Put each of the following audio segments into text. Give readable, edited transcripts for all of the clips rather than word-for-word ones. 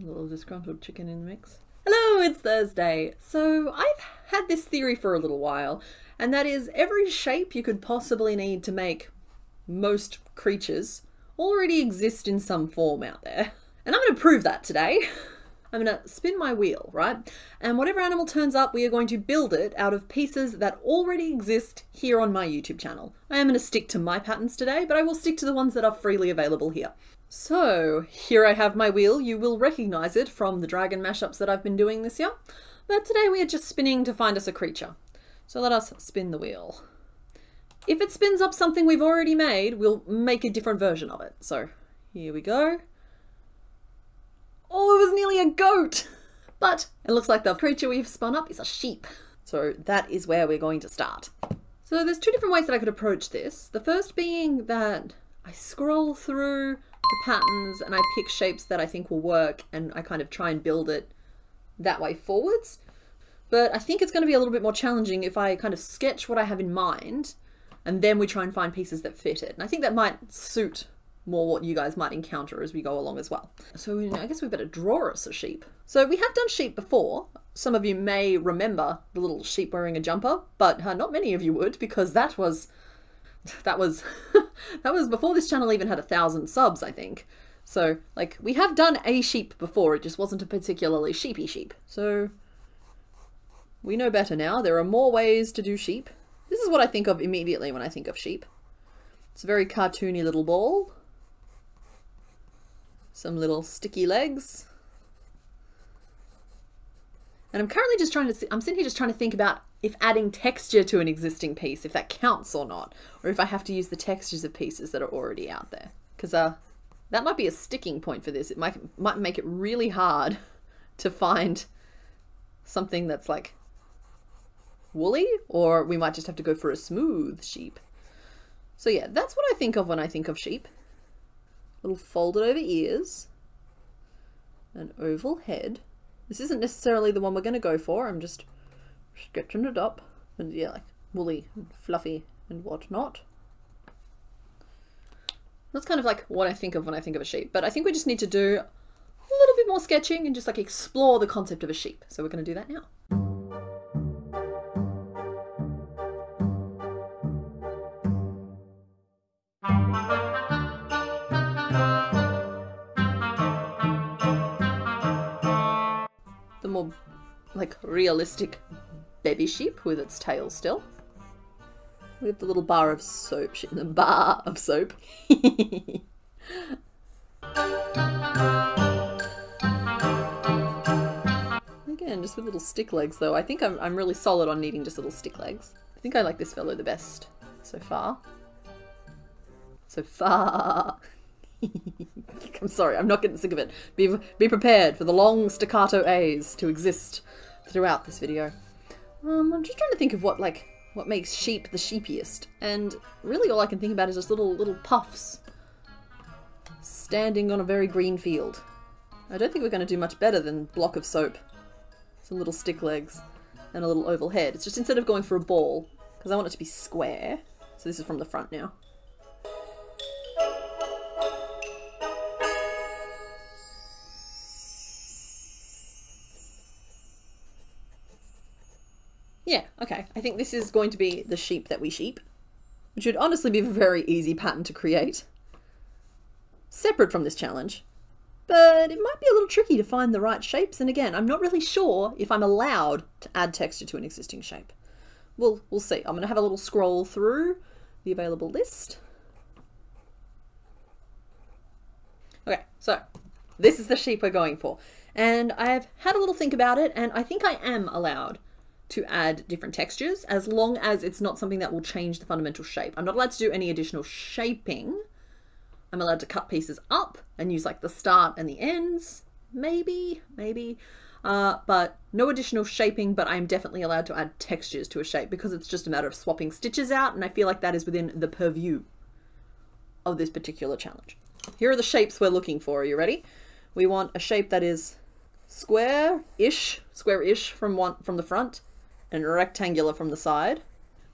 A little disgruntled chicken in the mix. Hello, it's Thursday. So I've had this theory for a little while, and that is every shape you could possibly need to make most creatures already exist in some form out there. And I'm going to prove that today. I'm going to spin my wheel, right? And whatever animal turns up, we are going to build it out of pieces that already exist here on my YouTube channel. I am going to stick to my patterns today, but I will stick to the ones that are freely available here. So here I have my wheel. You will recognize it from the dragon mashups that I've been doing this year. But today we are just spinning to find us a creature. So let us spin the wheel. If it spins up something we've already made, we'll make a different version of it. So here we go. Oh, it was nearly a goat! But it looks like the creature we've spun up is a sheep. So that is where we're going to start. So there's two different ways that I could approach this. The first being that I scroll through the patterns and I pick shapes that I think will work, and I kind of try and build it that way forwards. But I think it's going to be a little bit more challenging if I kind of sketch what I have in mind and then we try and find pieces that fit it. And I think that might suit more what you guys might encounter as we go along as well. So I guess we better draw us a sheep. So we have done sheep before. Some of you may remember the little sheep wearing a jumper, but not many of you would, because that was before this channel even had 1,000 subs, I think. So like, we have done a sheep before, it just wasn't a particularly sheepy sheep. So we know better now. There are more ways to do sheep. This is what I think of immediately when I think of sheep. It's a very cartoony little ball. Some little sticky legs. And I'm currently just I'm sitting here just trying to think about if adding texture to an existing piece, if that counts or not, or if I have to use the textures of pieces that are already out there. Because that might be a sticking point for this. It might make it really hard to find something that's like woolly, or we might just have to go for a smooth sheep. So yeah, that's what I think of when I think of sheep. Little folded over ears, an oval head. This isn't necessarily the one we're going to go for. I'm just sketching it up. And yeah, like woolly and fluffy and whatnot. That's kind of like what I think of when I think of a sheep. But I think we just need to do a little bit more sketching and just like explore the concept of a sheep. So we're going to do that now. The more like realistic baby sheep with its tail still. We have the little bar of soap. The bar of soap. Again, just with little stick legs though. I think I'm really solid on needing just little stick legs. I think I like this fellow the best so far. So far. I'm sorry, I'm not getting sick of it. Be prepared for the long staccato A's to exist throughout this video. I'm just trying to think of what makes sheep the sheepiest, and really all I can think about is just little puffs standing on a very green field. I don't think we're going to do much better than block of soap, some little stick legs, and a little oval head. It's just instead of going for a ball, because I want it to be square. So this is from the front now. Yeah, okay. I think this is going to be the sheep that we sheep, which would honestly be a very easy pattern to create, separate from this challenge. But it might be a little tricky to find the right shapes, and again, I'm not really sure if I'm allowed to add texture to an existing shape. We'll see. I'm going to have a little scroll through the available list. Okay, so this is the sheep we're going for. And I've had a little think about it, and I think I am allowed to add different textures, as long as it's not something that will change the fundamental shape. I'm not allowed to do any additional shaping. I'm allowed to cut pieces up and use like the start and the ends, maybe, but no additional shaping, but I'm definitely allowed to add textures to a shape because it's just a matter of swapping stitches out, and I feel like that is within the purview of this particular challenge. Here are the shapes we're looking for. Are you ready? We want a shape that is square-ish from the front, and rectangular from the side.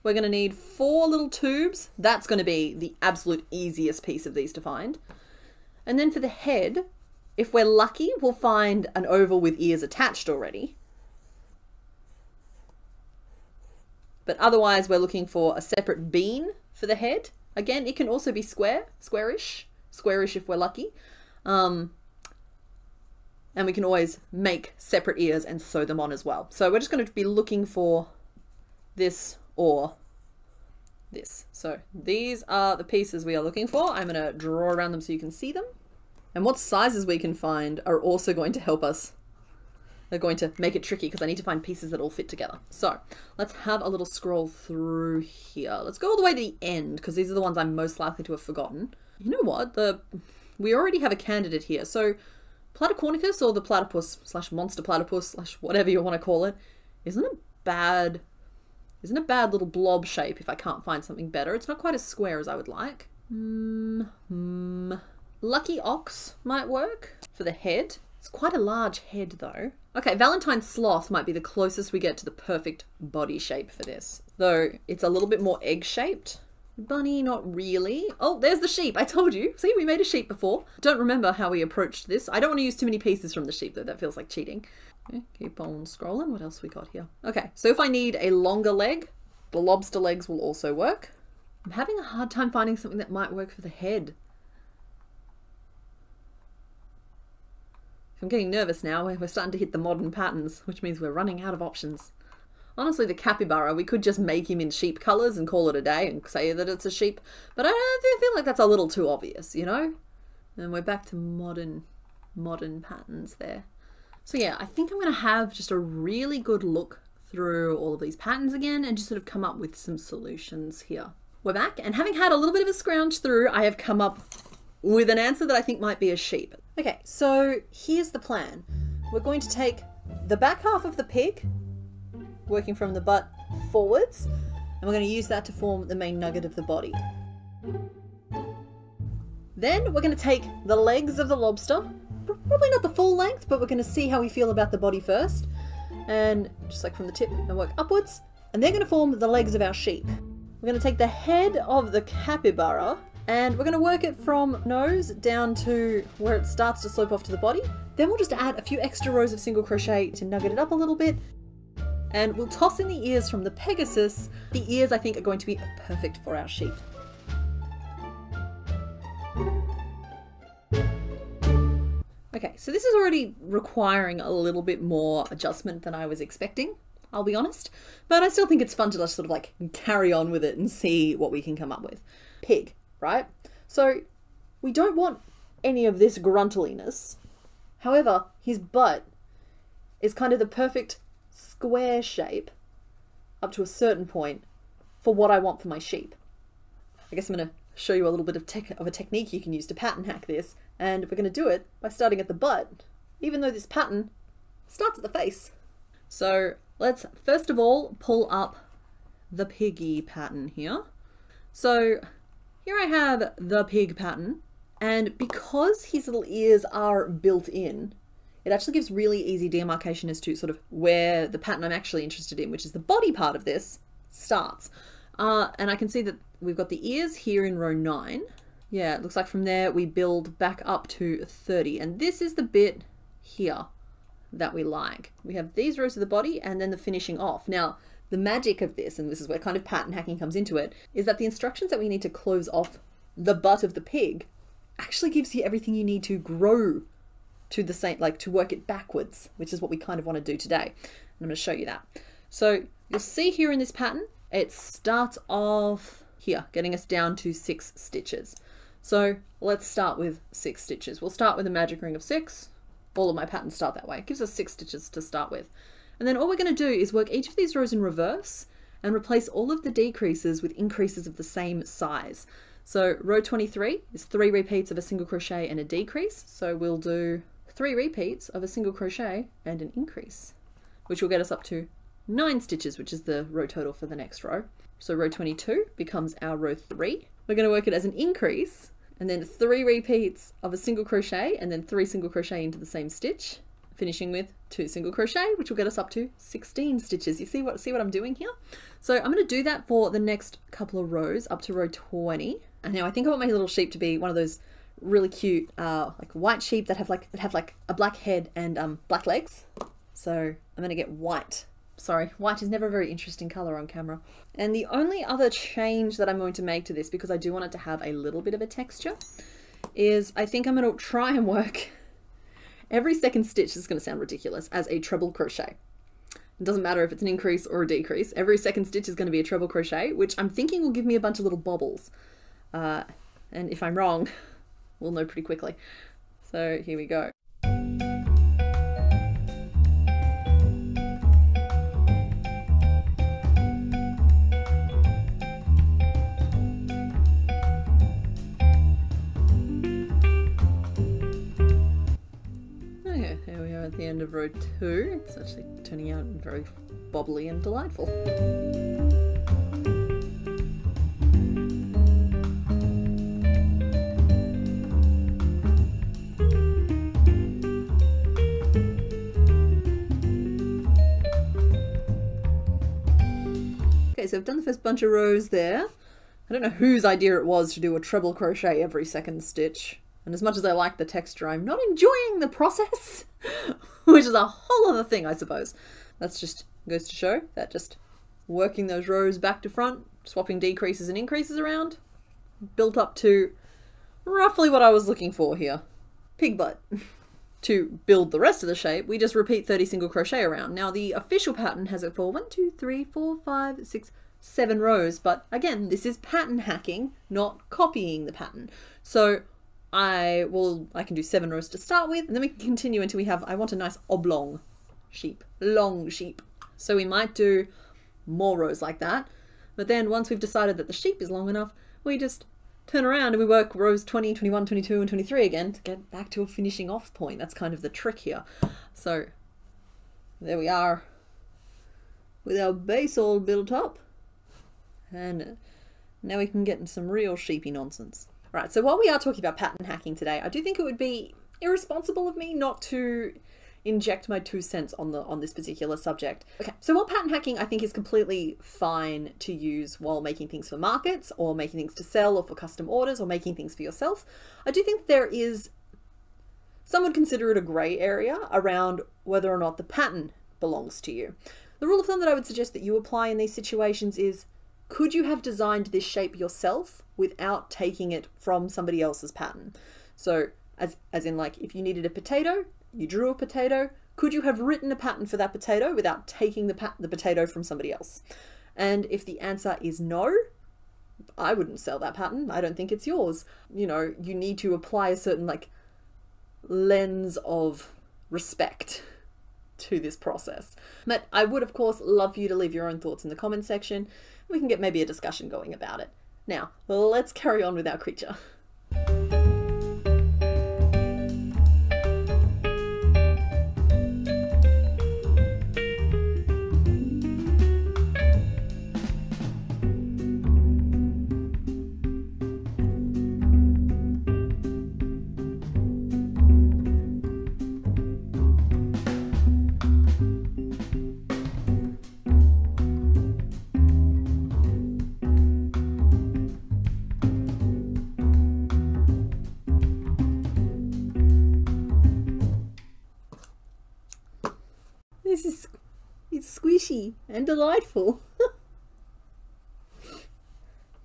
We're going to need 4 little tubes. That's going to be the absolute easiest piece of these to find. And then for the head, If we're lucky, we'll find an oval with ears attached already. But otherwise, we're looking for a separate bean for the head. Again, it can also be squarish if we're lucky. And we can always make separate ears and sew them on as well. So we're just going to be looking for this or this. So these are the pieces we are looking for. I'm going to draw around them so you can see them. And what sizes we can find are also going to help us. They're going to make it tricky because I need to find pieces that all fit together. So let's have a little scroll through here. Let's go all the way to the end because these are the ones I'm most likely to have forgotten. You know what? We already have a candidate here. So Platycornicus, or the platypus / monster platypus / whatever you want to call it, isn't a bad little blob shape if I can't find something better. It's not quite as square as I would like. Lucky ox might work for the head. It's quite a large head though. Okay, Valentine sloth might be the closest we get to the perfect body shape for this, though it's a little bit more egg-shaped. Bunny, not really. Oh, there's the sheep. I told you. See, we made a sheep before. Don't remember how we approached this. I don't want to use too many pieces from the sheep though. That feels like cheating. Okay, keep on scrolling. What else we got here? Okay, so if I need a longer leg, the lobster legs will also work. I'm having a hard time finding something that might work for the head. I'm getting nervous now. We're starting to hit the modern patterns, which means we're running out of options. Honestly, the capybara, we could just make him in sheep colours and call it a day and say that it's a sheep, but I feel like that's a little too obvious, you know? And we're back to modern patterns there. So yeah, I think I'm going to have just a really good look through all of these patterns again and just sort of come up with some solutions here. We're back, and having had a little bit of a scrounge through, I have come up with an answer that I think might be a sheep. Okay, so here's the plan. We're going to take the back half of the pig, working from the butt forwards, and we're going to use that to form the main nugget of the body. Then we're going to take the legs of the lobster, probably not the full length, but we're going to see how we feel about the body first, and just like from the tip and work upwards, and they're going to form the legs of our sheep. We're going to take the head of the capybara, and we're going to work it from nose down to where it starts to slope off to the body. Then we'll just add a few extra rows of single crochet to nugget it up a little bit. And we'll toss in the ears from the Pegasus. The ears, I think, are going to be perfect for our sheep. Okay, so this is already requiring a little bit more adjustment than I was expecting, I'll be honest. But I still think it's fun to just sort of like carry on with it and see what we can come up with. Pig, right? So we don't want any of this gruntliness. However, his butt is kind of the perfect square shape up to a certain point for what I want for my sheep. I guess I'm going to show you a little bit of a technique you can use to pattern hack this, and we're going to do it by starting at the butt, even though this pattern starts at the face. So let's first of all pull up the piggy pattern here. So here I have the pig pattern, and because his little ears are built in, it actually gives really easy demarcation as to sort of where the pattern I'm actually interested in, which is the body part of this, starts. And I can see that we've got the ears here in row 9. Yeah, it looks like from there we build back up to 30. And this is the bit here that we like. We have these rows of the body and then the finishing off. Now, the magic of this, and this is where kind of pattern hacking comes into it, is that the instructions that we need to close off the butt of the pig actually gives you everything you need to grow to the same, like to work it backwards, which is what we kind of want to do today. And I'm going to show you that. So you'll see here in this pattern, it starts off here, getting us down to 6 stitches. So let's start with 6 stitches. We'll start with a magic ring of 6. All of my patterns start that way. It gives us 6 stitches to start with. And then all we're going to do is work each of these rows in reverse and replace all of the decreases with increases of the same size. So row 23 is 3 repeats of a single crochet and a decrease. So we'll do 3 repeats of a single crochet and an increase, which will get us up to 9 stitches, which is the row total for the next row. So row 22 becomes our row 3. We're going to work it as an increase and then 3 repeats of a single crochet and then 3 single crochet into the same stitch, finishing with 2 single crochet, which will get us up to 16 stitches. You see what I'm doing here? So I'm going to do that for the next couple of rows up to row 20. And now I think I want my little sheep to be one of those really cute like white sheep that have like a black head and black legs. So I'm gonna get white. Sorry, white is never a very interesting color on camera. And the only other change that I'm going to make to this, because I do want it to have a little bit of a texture, is I think I'm going to try and work every second stitch. This is going to sound ridiculous, as a treble crochet. It doesn't matter if it's an increase or a decrease. Every second stitch is going to be a treble crochet, which I'm thinking will give me a bunch of little bobbles. And if I'm wrong, we'll know pretty quickly. So here we go. Here we are at the end of row 2. It's actually turning out very bobbly and delightful. Okay, so I've done the first bunch of rows there. I don't know whose idea it was to do a treble crochet every second stitch. And as much as I like the texture, I'm not enjoying the process, which is a whole other thing, I suppose. That's just goes to show that just working those rows back to front, swapping decreases and increases around, built up to roughly what I was looking for here. Pig butt. To build the rest of the shape, we just repeat 30 single crochet around. Now the official pattern has it for 1, 2, 3, 4, 5, 6, 7 rows, but again, this is pattern hacking, not copying the pattern. So I can do 7 rows to start with, and then we can continue until we have, I want a nice oblong sheep, long sheep. So we might do more rows like that, but then once we've decided that the sheep is long enough, we just turn around and we work rows 20, 21, 22, and 23 again to get back to a finishing off point. That's kind of the trick here. So there we are with our base all built up, and now we can get into some real sheepy nonsense. Right, so while we are talking about pattern hacking today, I do think it would be irresponsible of me not to inject my 2 cents on this particular subject. Okay, so while pattern hacking I think is completely fine to use while making things for markets or making things to sell or for custom orders or making things for yourself, I do think there is, some would consider it a grey area around whether or not the pattern belongs to you. The rule of thumb that I would suggest that you apply in these situations is, could you have designed this shape yourself without taking it from somebody else's pattern? So as in, like, if you needed a potato, you drew a potato, could you have written a pattern for that potato without taking the potato from somebody else? And if the answer is no, I wouldn't sell that pattern. I don't think it's yours. You know, you need to apply a certain like lens of respect to this process. But I would of course love for you to leave your own thoughts in the comment section. We can get maybe a discussion going about it. Now, let's carry on with our creature. It's squishy and delightful.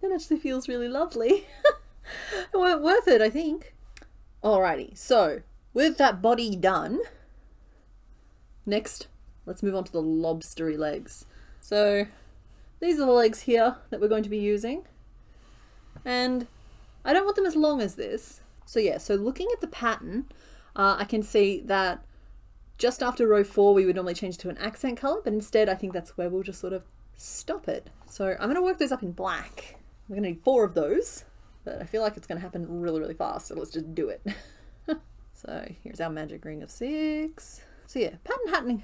That actually feels really lovely. Worth it, I think. Alrighty, so with that body done, next let's move on to the lobstery legs. So these are the legs here that we're going to be using, and I don't want them as long as this. So yeah, so looking at the pattern, I can see that just after row 4 we would normally change to an accent color, but instead I think that's where we'll just sort of stop it. So I'm going to work those up in black. We're going to need 4 of those, but I feel like it's going to happen really, really fast, so let's just do it. So here's our magic ring of 6. So yeah, pattern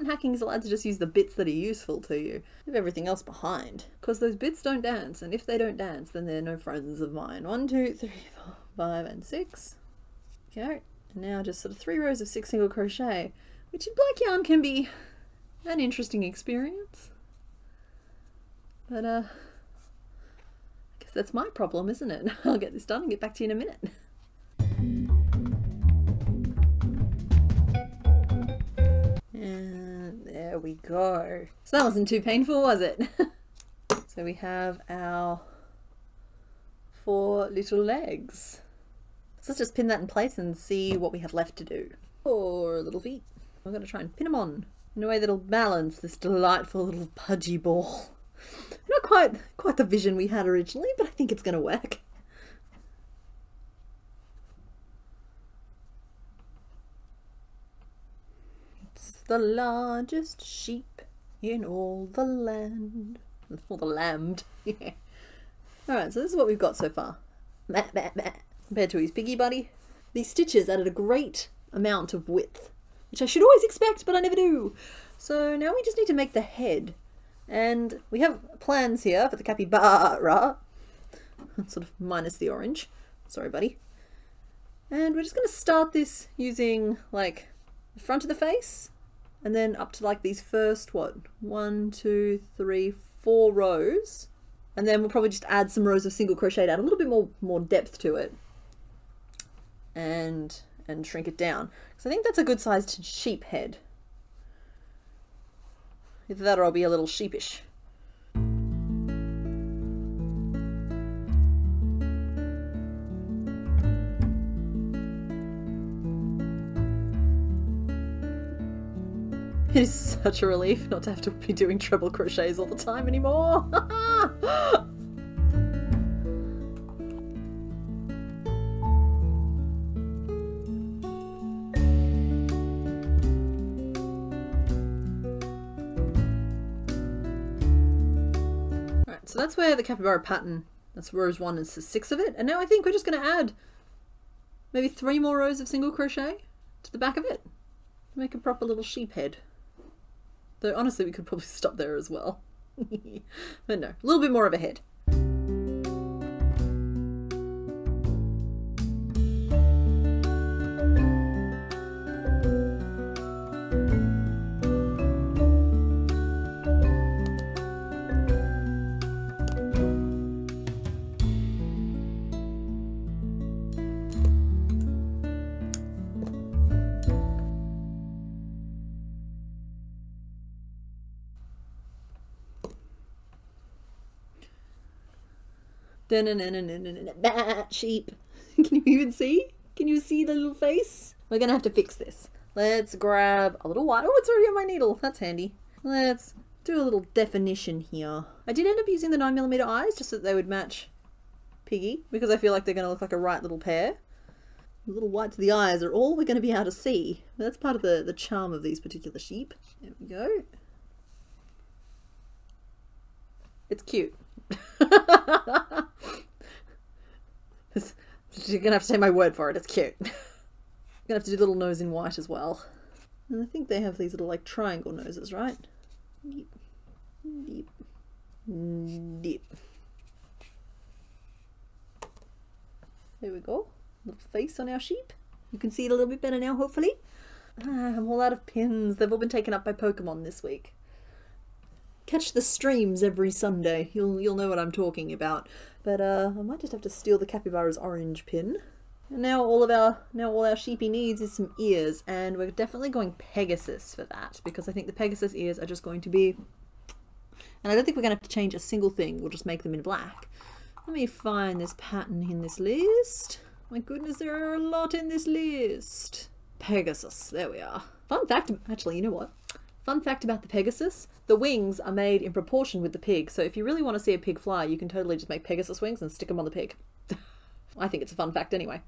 hacking is allowed to just use the bits that are useful to you. Leave everything else behind, because those bits don't dance, and if they don't dance, then they're no friends of mine. 1, 2, 3, 4, 5, and 6. Okay. Now just sort of 3 rows of 6 single crochet, which in black yarn can be an interesting experience. But I guess that's my problem, isn't it? I'll get this done and get back to you in a minute. we go. So that wasn't too painful, was it? So we have our 4 little legs. So let's just pin that in place and see what we have left to do. 4 little feet. I'm going to try and pin them on in a way that'll balance this delightful little pudgy ball. Not quite the vision we had originally, but I think it's going to work. It's the largest sheep in all the land. All the land. Yeah. Alright, so this is what we've got so far. Compared to his piggy buddy. These stitches added a great amount of width, which I should always expect, but I never do. So now we just need to make the head. And we have plans here for the capybara. Sort of minus the orange. Sorry, buddy. And we're just going to start this using, like, the front of the face. And then up to, like, these first, what? 1, 2, 3, 4 rows. And then we'll probably just add some rows of single crochet to add a little bit more depth to it. And shrink it down. So I think that's a good sized sheep head. Either that or I'll be a little sheepish. It is such a relief not to have to be doing treble crochets all the time anymore. So that's where the capybara pattern, that's rows 1 and 6 of it. And now I think we're just going to add maybe 3 more rows of single crochet to the back of it. Make a proper little sheep head. Though honestly we could probably stop there as well. But no, a little bit more of a head. Sheep. Can you even see? Can you see the little face? We're gonna have to fix this. Let's grab a little white. Oh, it's already on my needle. That's handy. Let's do a little definition here. I did end up using the 9mm eyes just so that they would match Piggy, because I feel like they're gonna look like a right little pair. The little whites of the eyes are all we're gonna be able to see. That's part of the charm of these particular sheep. There we go. It's cute. You're gonna have to take my word for it, it's cute. You're gonna have to do the little nose in white as well. And I think they have these little like triangle noses, right? Deep, deep, deep. There we go. Little face on our sheep. You can see it a little bit better now, hopefully. I'm all out of pins. They've all been taken up by Pokemon this week. Catch the streams every Sunday. You'll know what I'm talking about. But I might just have to steal the capybara's orange pin. And now all our sheepy needs is some ears, and we're definitely going Pegasus for that because I think the Pegasus ears are just going to be. And I don't think we're going to have to change a single thing. We'll just make them in black. Let me find this pattern in this list. My goodness, there are a lot in this list. Pegasus. There we are. Fun fact. Actually, you know what? Fun fact about the Pegasus, the wings are made in proportion with the pig, so if you really want to see a pig fly, you can totally just make Pegasus wings and stick them on the pig. I think it's a fun fact anyway.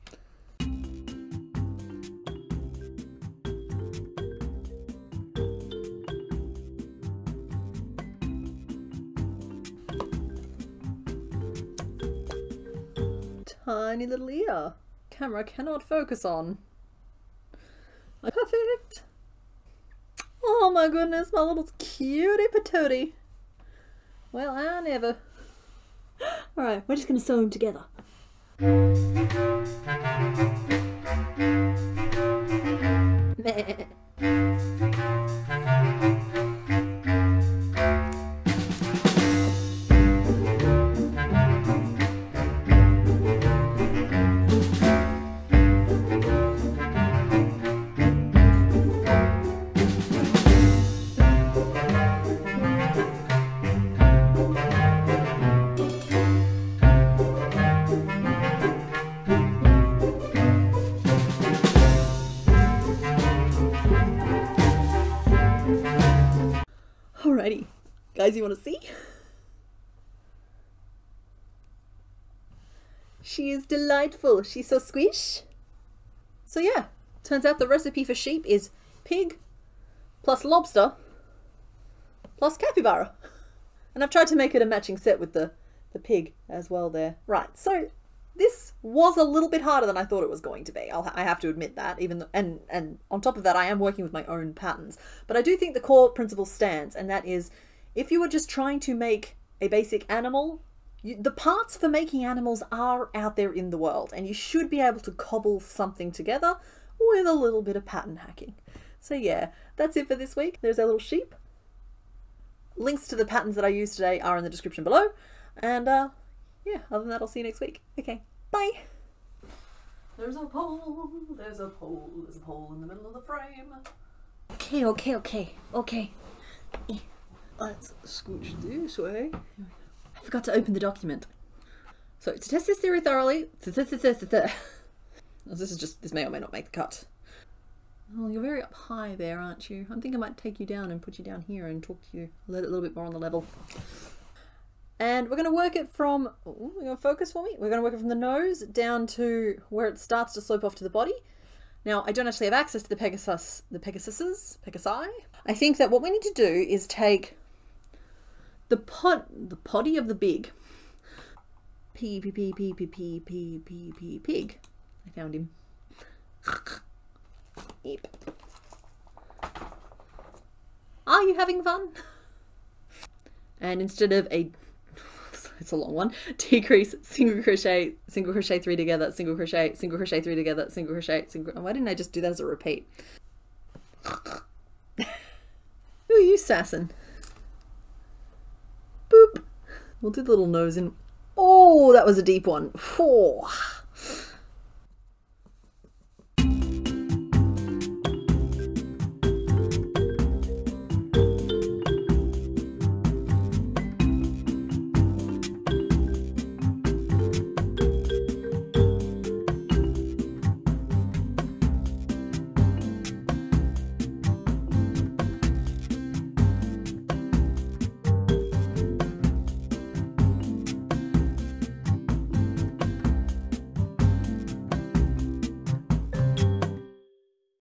Tiny little ear. Camera cannot focus on. Perfect! Oh my goodness, my little cutie patootie. Well, I never. Alright, we're just going to sew them together. Meh. Alrighty. Guys, you want to see? She is delightful. She's so squish. So yeah, turns out the recipe for sheep is pig plus lobster plus capybara. And I've tried to make it a matching set with the pig as well there. Right, so this was a little bit harder than I thought it was going to be. I have to admit that, even though, and on top of that, I am working with my own patterns. But I do think the core principle stands, and that is, if you were just trying to make a basic animal, the parts for making animals are out there in the world, and you should be able to cobble something together with a little bit of pattern hacking. So yeah, that's it for this week. There's our little sheep. Links to the patterns that I used today are in the description below. And yeah, other than that, I'll see you next week. Okay, bye. There's a pole, there's a pole, there's a pole in the middle of the frame. Okay. Let's scooch this way. I forgot to open the document. So to test this theory thoroughly, this may or may not make the cut. Oh, you're very up high there, aren't you? I think I might take you down and put you down here and talk to you a little bit more on the level. And we're going to work it from, we're going to focus for me. We're going to work it from the nose down to where it starts to slope off to the body. Now, I don't actually have access to the Pegasi. I think that what we need to do is take the poddy of the big. Pig. I found him. Yep. Are you having fun? And instead of it's a long one, decrease, single crochet 3 together, single crochet 3 together, single crochet, why didn't I just do that as a repeat? Who are you sassing? Boop. We'll do the little nose in. Oh, that was a deep one. Oh.